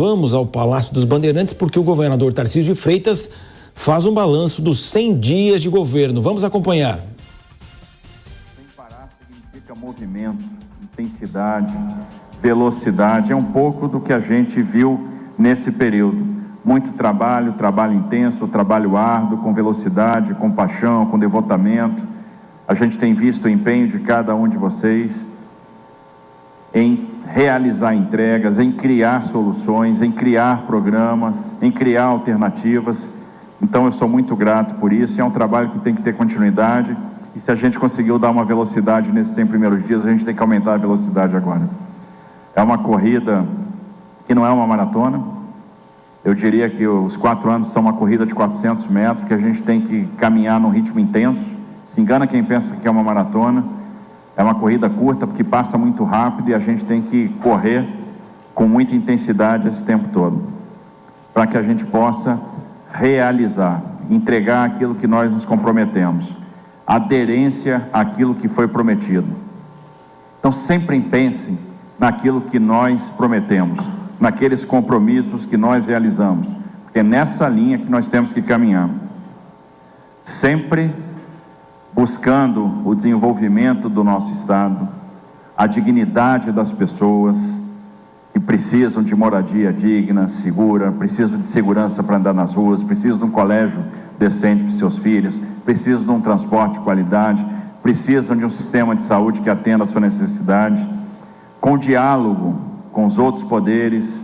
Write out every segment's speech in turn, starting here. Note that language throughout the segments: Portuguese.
vamos ao Palácio dos Bandeirantes porque o governador Tarcísio de Freitas faz um balanço dos 100 dias de governo. Vamos acompanhar. Sem parar significa movimento, intensidade, velocidade. É um pouco do que a gente viu nesse período. Muito trabalho, trabalho intenso, trabalho árduo, com velocidade, com paixão, com devotamento. A gente tem visto o empenho de cada um de vocês em realizar entregas, em criar soluções, em criar programas, em criar alternativas. Então eu sou muito grato por isso, e é um trabalho que tem que ter continuidade, e se a gente conseguiu dar uma velocidade nesses 100 primeiros dias, a gente tem que aumentar a velocidade agora. É uma corrida que não é uma maratona, eu diria que os 4 anos são uma corrida de 400 metros, que a gente tem que caminhar num ritmo intenso. Se engana quem pensa que é uma maratona, é uma corrida curta, porque passa muito rápido e a gente tem que correr com muita intensidade esse tempo todo, para que a gente possa realizar, entregar aquilo que nós nos comprometemos, aderência àquilo que foi prometido. Então sempre pense naquilo que nós prometemos, naqueles compromissos que nós realizamos, porque é nessa linha que nós temos que caminhar, sempre buscando o desenvolvimento do nosso Estado, a dignidade das pessoas que precisam de moradia digna, segura, precisam de segurança para andar nas ruas, precisam de um colégio decente para os seus filhos, precisam de um transporte de qualidade, precisam de um sistema de saúde que atenda a sua necessidade, com diálogo com os outros poderes,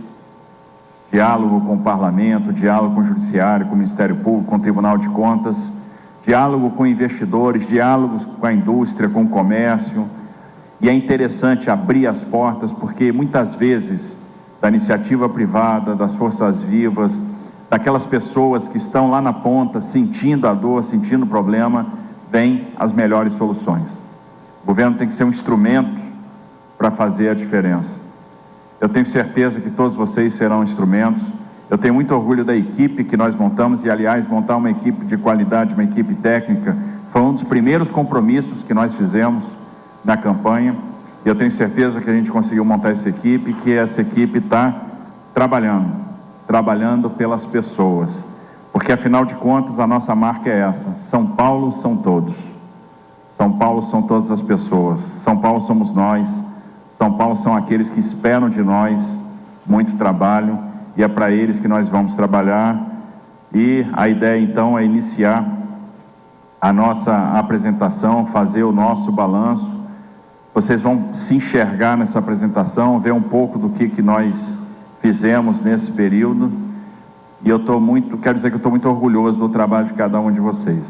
diálogo com o Parlamento, diálogo com o Judiciário, com o Ministério Público, com o Tribunal de Contas, diálogo com investidores, diálogos com a indústria, com o comércio. E é interessante abrir as portas, porque muitas vezes da iniciativa privada, das forças vivas, daquelas pessoas que estão lá na ponta, sentindo a dor, sentindo o problema, vêm as melhores soluções. O governo tem que ser um instrumento para fazer a diferença. Eu tenho certeza que todos vocês serão instrumentos. Eu tenho muito orgulho da equipe que nós montamos, e aliás, montar uma equipe de qualidade, uma equipe técnica, foi um dos primeiros compromissos que nós fizemos na campanha, e eu tenho certeza que a gente conseguiu montar essa equipe, que essa equipe está trabalhando pelas pessoas, porque afinal de contas a nossa marca é essa: São Paulo são todos, São Paulo são todas as pessoas, São Paulo somos nós, São Paulo são aqueles que esperam de nós muito trabalho, e é para eles que nós vamos trabalhar. E a ideia então é iniciar a nossa apresentação, fazer o nosso balanço. Vocês vão se enxergar nessa apresentação, ver um pouco do que nós fizemos nesse período, e eu quero dizer que eu estou muito orgulhoso do trabalho de cada um de vocês.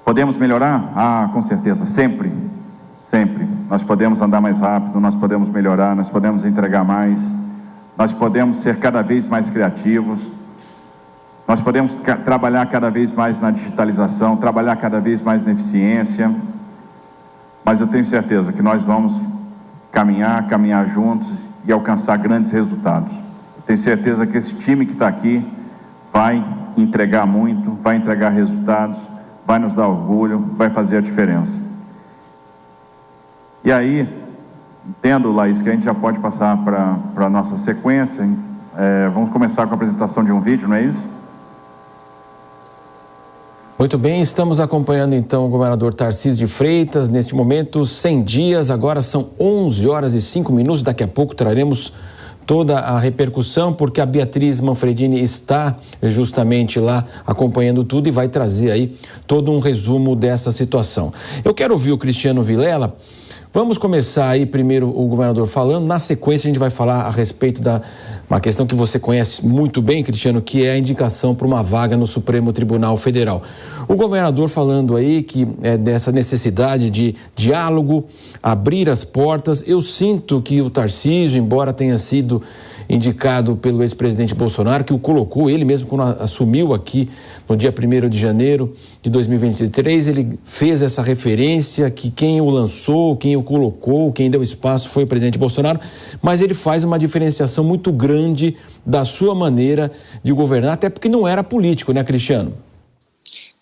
Podemos melhorar? Ah, com certeza, sempre. Nós podemos andar mais rápido, nós podemos melhorar, nós podemos entregar mais, nós podemos ser cada vez mais criativos, nós podemos trabalhar cada vez mais na digitalização, trabalhar cada vez mais na eficiência, mas eu tenho certeza que nós vamos caminhar juntos e alcançar grandes resultados. Eu tenho certeza que esse time que está aqui vai entregar muito, vai entregar resultados, vai nos dar orgulho, vai fazer a diferença. E aí, entendo, Laís, que a gente já pode passar para a nossa sequência. Vamos começar com a apresentação de um vídeo, não é isso? Muito bem, estamos acompanhando então o governador Tarcísio de Freitas, neste momento 100 dias, agora são 11 horas e 5 minutos, daqui a pouco traremos toda a repercussão, porque a Beatriz Manfredini está justamente lá acompanhando tudo e vai trazer aí todo um resumo dessa situação. Eu quero ouvir o Cristiano Vilela. Vamos começar aí primeiro o governador falando, na sequência a gente vai falar a respeito da uma questão que você conhece muito bem, Cristiano, que é a indicação para uma vaga no Supremo Tribunal Federal. O governador falando aí que é dessa necessidade de diálogo, abrir as portas. Eu sinto que o Tarcísio, embora tenha sido indicado pelo ex-presidente Bolsonaro, que o colocou, ele mesmo quando assumiu aqui no dia 1º de janeiro de 2023, ele fez essa referência que quem o lançou, quem o colocou, quem deu espaço foi o presidente Bolsonaro, mas ele faz uma diferenciação muito grande da sua maneira de governar, até porque não era político, né, Cristiano?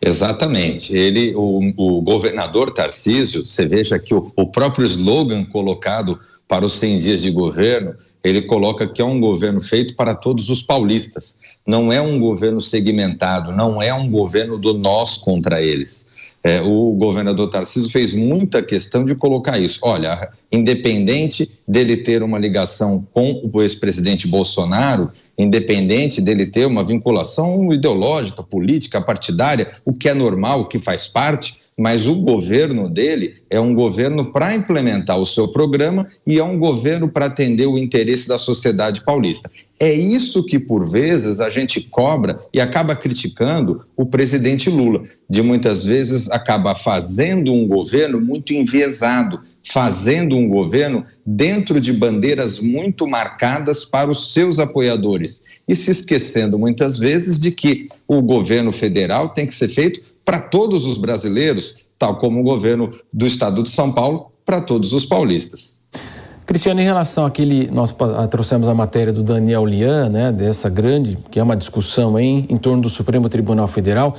Exatamente. O governador Tarcísio, você veja que o próprio slogan colocado para os 100 dias de governo, ele coloca que é um governo feito para todos os paulistas. Não é um governo segmentado, não é um governo do nós contra eles. O governador Tarcísio fez muita questão de colocar isso. Olha, independente dele ter uma ligação com o ex-presidente Bolsonaro, independente dele ter uma vinculação ideológica, política, partidária, o que é normal, o que faz parte, mas o governo dele é um governo para implementar o seu programa e é um governo para atender o interesse da sociedade paulista. É isso que, por vezes, a gente cobra e acaba criticando o presidente Lula. De muitas vezes acaba fazendo um governo muito enviesado, fazendo um governo dentro de bandeiras muito marcadas para os seus apoiadores e se esquecendo muitas vezes de que o governo federal tem que ser feito para todos os brasileiros, tal como o governo do estado de São Paulo, para todos os paulistas. Cristiano, em relação àquele, nós trouxemos a matéria do Daniel Lian, né, dessa grande, que é uma discussão em torno do Supremo Tribunal Federal,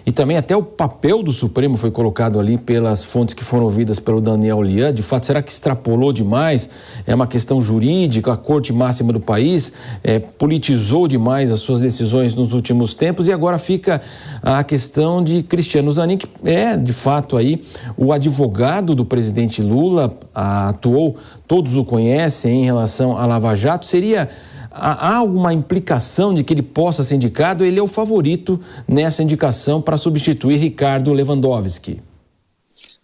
e também até o papel do Supremo foi colocado ali pelas fontes que foram ouvidas pelo Daniel Lian. De fato, será que extrapolou demais? É uma questão jurídica, a Corte Máxima do país politizou demais as suas decisões nos últimos tempos, e agora fica a questão de Cristiano Zanin, que é, de fato, aí o advogado do presidente Lula, atuou, todos o conhecem em relação à Lava Jato. Há alguma implicação de que ele possa ser indicado? Ele é o favorito nessa indicação para substituir Ricardo Lewandowski.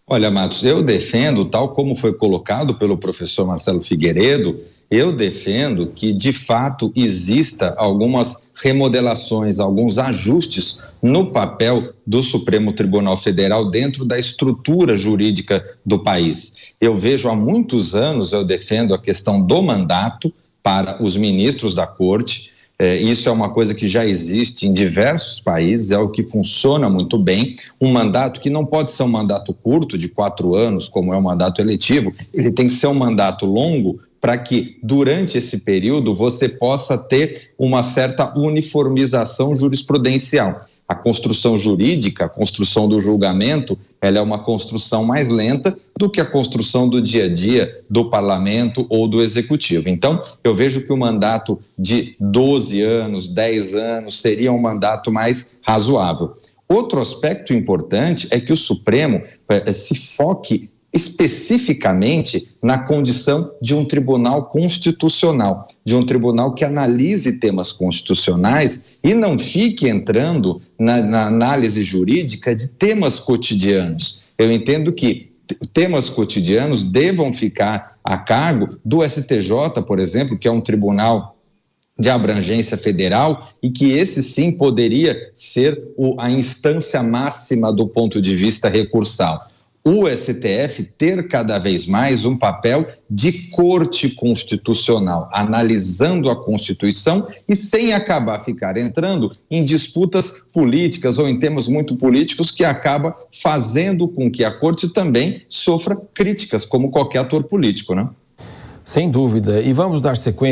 Olha, Matos, eu defendo, tal como foi colocado pelo professor Marcelo Figueiredo, eu defendo que, de fato, exista algumas remodelações, alguns ajustes no papel do Supremo Tribunal Federal dentro da estrutura jurídica do país. Eu vejo há muitos anos, eu defendo a questão do mandato para os ministros da Corte. Isso é uma coisa que já existe em diversos países, é o que funciona muito bem. Um mandato que não pode ser um mandato curto, de 4 anos, como é o mandato eletivo, ele tem que ser um mandato longo para que, durante esse período, você possa ter uma certa uniformização jurisprudencial. A construção jurídica, a construção do julgamento, ela é uma construção mais lenta do que a construção do dia a dia do parlamento ou do executivo. Então, eu vejo que o mandato de 12 anos, 10 anos, seria um mandato mais razoável. Outro aspecto importante é que o Supremo se foque especificamente na condição de um tribunal constitucional, de um tribunal que analise temas constitucionais e não fique entrando na análise jurídica de temas cotidianos. Eu entendo que temas cotidianos devam ficar a cargo do STJ, por exemplo, que é um tribunal de abrangência federal, e que esse sim poderia ser a instância máxima do ponto de vista recursal. O STF ter cada vez mais um papel de corte constitucional, analisando a Constituição e sem acabar entrando em disputas políticas ou em temas muito políticos que acaba fazendo com que a corte também sofra críticas, como qualquer ator político, né? Sem dúvida. E vamos dar sequência